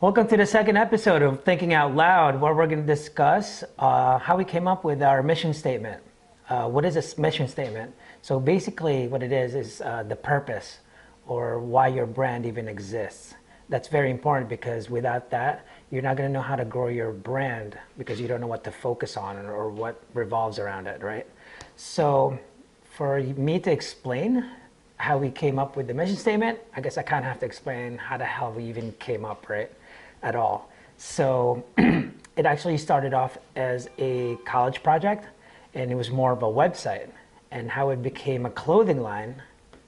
Welcome to the second episode of Thinking Out Loud, where we're going to discuss how we came up with our mission statement. What is a mission statement? So basically what it is the purpose or why your brand even exists. That's very important because without that, you're not going to know how to grow your brand because you don't know what to focus on or what revolves around it, right? So for me to explain how we came up with the mission statement, I guess I kind of have to explain how the hell we even came up, right? At all. So it actually started off as a college project and it was more of a website. And how it became a clothing line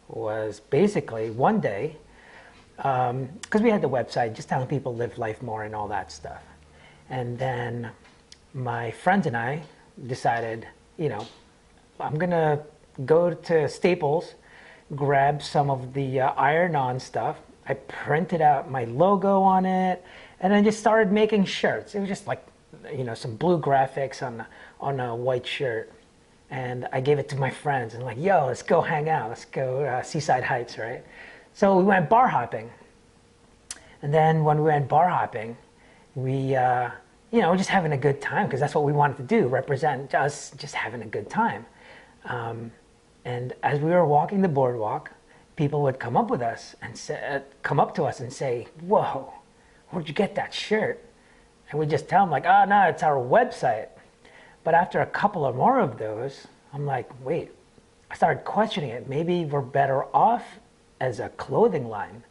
was basically one day, because we had the website, just telling people live life more and all that stuff. And then my friends and I decided, I'm gonna go to Staples, grab some of the iron-on stuff. I printed out my logo on it, and then just started making shirts. It was just like, some blue graphics on a white shirt. And I gave it to my friends and like, yo, let's go hang out. Let's go Seaside Heights, right? So we went bar hopping. And then when we went bar hopping, we, just having a good time because that's what we wanted to do, represent us just having a good time. And as we were walking the boardwalk, people would come up to us and say, whoa, where'd you get that shirt? And we just tell them like, oh no, it's our website. But after a couple of more of those, I'm like, wait, I started questioning it. Maybe we're better off as a clothing line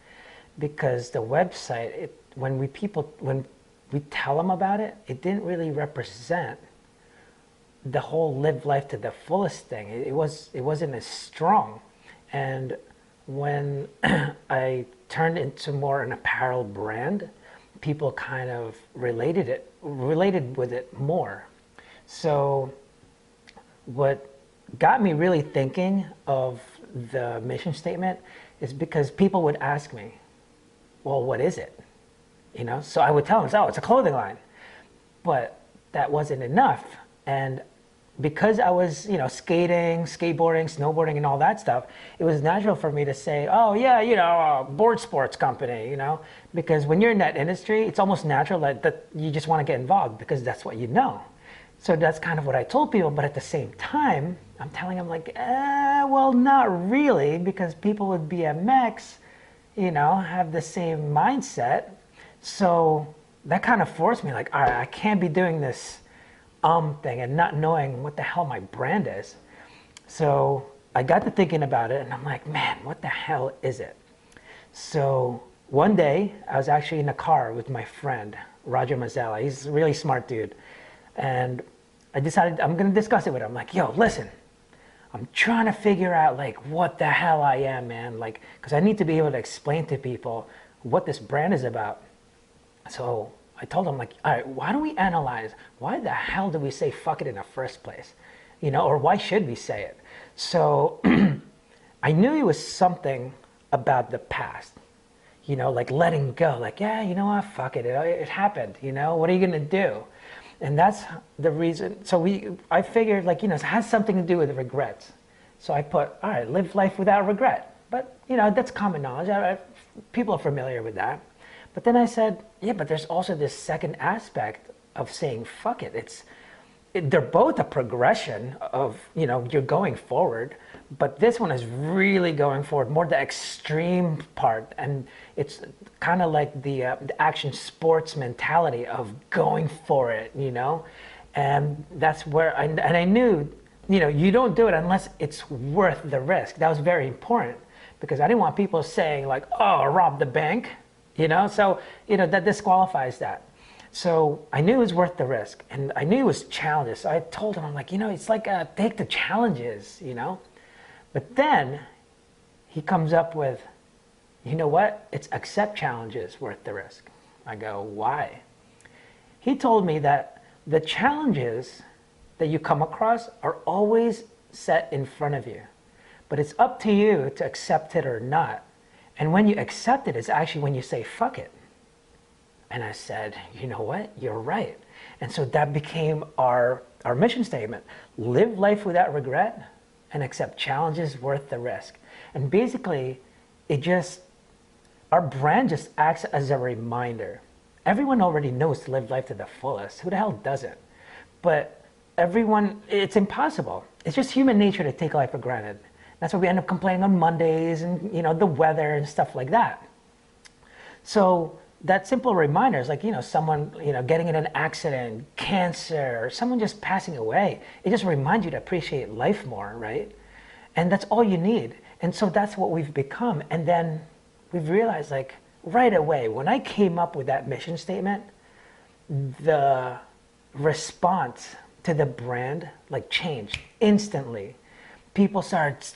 because the website, when we tell them about it, it didn't really represent the whole live life to the fullest thing. It wasn't as strong. And when I turned into more an apparel brand, people kind of related with it more. So what got me really thinking of the mission statement is because people would ask me, well, what is it? So I would tell them, oh, it's a clothing line. But that wasn't enough. And because I was, skating, skateboarding, snowboarding, and all that stuff, it was natural for me to say, oh yeah, board sports company, because when you're in that industry, it's almost natural that you just want to get involved because that's what you know. So that's kind of what I told people, but at the same time, I'm telling them like, well, not really, because people with BMX, have the same mindset. So that kind of forced me like, all right, I can't be doing this thing and not knowing what the hell my brand is. So I got to thinking about it and I'm like, man, what the hell is it? So one day I was actually in a car with my friend, Roger Mazzella. He's a really smart dude. And I decided I'm going to discuss it with him. I'm like, yo, listen, I'm trying to figure out like what the hell I am, man. Like, because I need to be able to explain to people what this brand is about. So I told him like, all right, why don't we analyze why the hell do we say fuck it in the first place? Or why should we say it? So I knew it was something about the past, like letting go, like, yeah, you know what, fuck it, it happened, what are you gonna do? And that's the reason. So I figured like, it has something to do with regrets. So I put, all right, live life without regret. But, that's common knowledge. People are familiar with that. But then I said, yeah, but there's also this second aspect of saying fuck it. They're both a progression of, you're going forward, but this one is really going forward, more the extreme part. And it's kind of like the action sports mentality of going for it, and that's where I knew, you don't do it unless it's worth the risk. That was very important because I didn't want people saying like, oh, rob the bank. So that disqualifies that. So I knew it was worth the risk, and I knew it was challenges. So I told him, I'm like, it's like take the challenges, But then he comes up with, you know what? It's accept challenges worth the risk. I go, why? He told me that the challenges that you come across are always set in front of you, but it's up to you to accept it or not. And when you accept it, it's actually when you say, fuck it. And I said, you know what? You're right. And so that became our mission statement. Live life without regret and accept challenges worth the risk. And basically, our brand just acts as a reminder Everyone already knows to live life to the fullest. Who the hell doesn't? But everyone, it's impossible. It's just human nature to take life for granted. That's why we end up complaining on Mondays and, the weather and stuff like that. So that simple reminder is like, someone, getting in an accident, cancer, or someone just passing away. It just reminds you to appreciate life more, right? And that's all you need. And so that's what we've become. And then we've realized, like, right away, when I came up with that mission statement, the response to the brand, like, changed instantly. People started,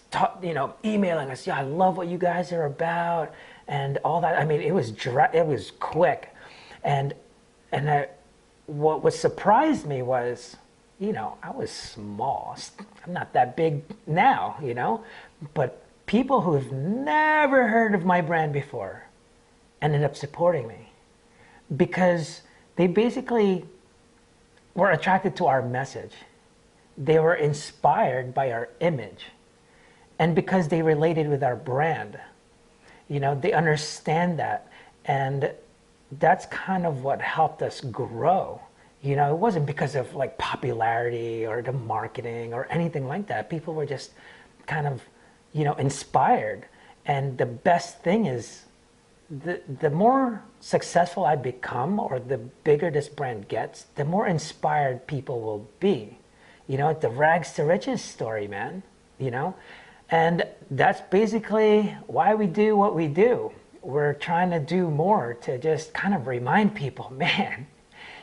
emailing us, yeah, I love what you guys are about, and all that. I mean, it was quick. And what surprised me was, I was small. I'm not that big now, but people who have never heard of my brand before ended up supporting me because they basically were attracted to our message. They were inspired by our image. And because they related with our brand, they understand that. And that's kind of what helped us grow. It wasn't because of like popularity or the marketing or anything like that. People were just kind of, inspired. And the best thing is the more successful I become or the bigger this brand gets, the more inspired people will be. The rags to riches story, man, and that's basically why we do what we do. We're trying to do more to just kind of remind people, man,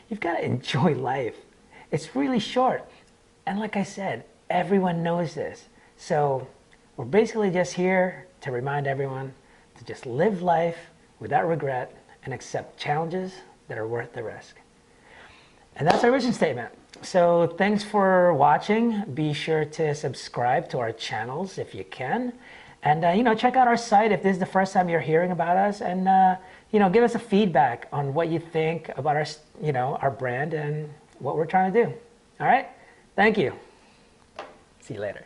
you've got to enjoy life. It's really short. And like I said, everyone knows this. So we're basically just here to remind everyone to just live life without regret and accept challenges that are worth the risk. And that's our vision statement. So thanks for watching. Be sure to subscribe to our channels if you can. And, check out our site if this is the first time you're hearing about us. And, give us a feedback on what you think about our brand and what we're trying to do. All right? Thank you. See you later.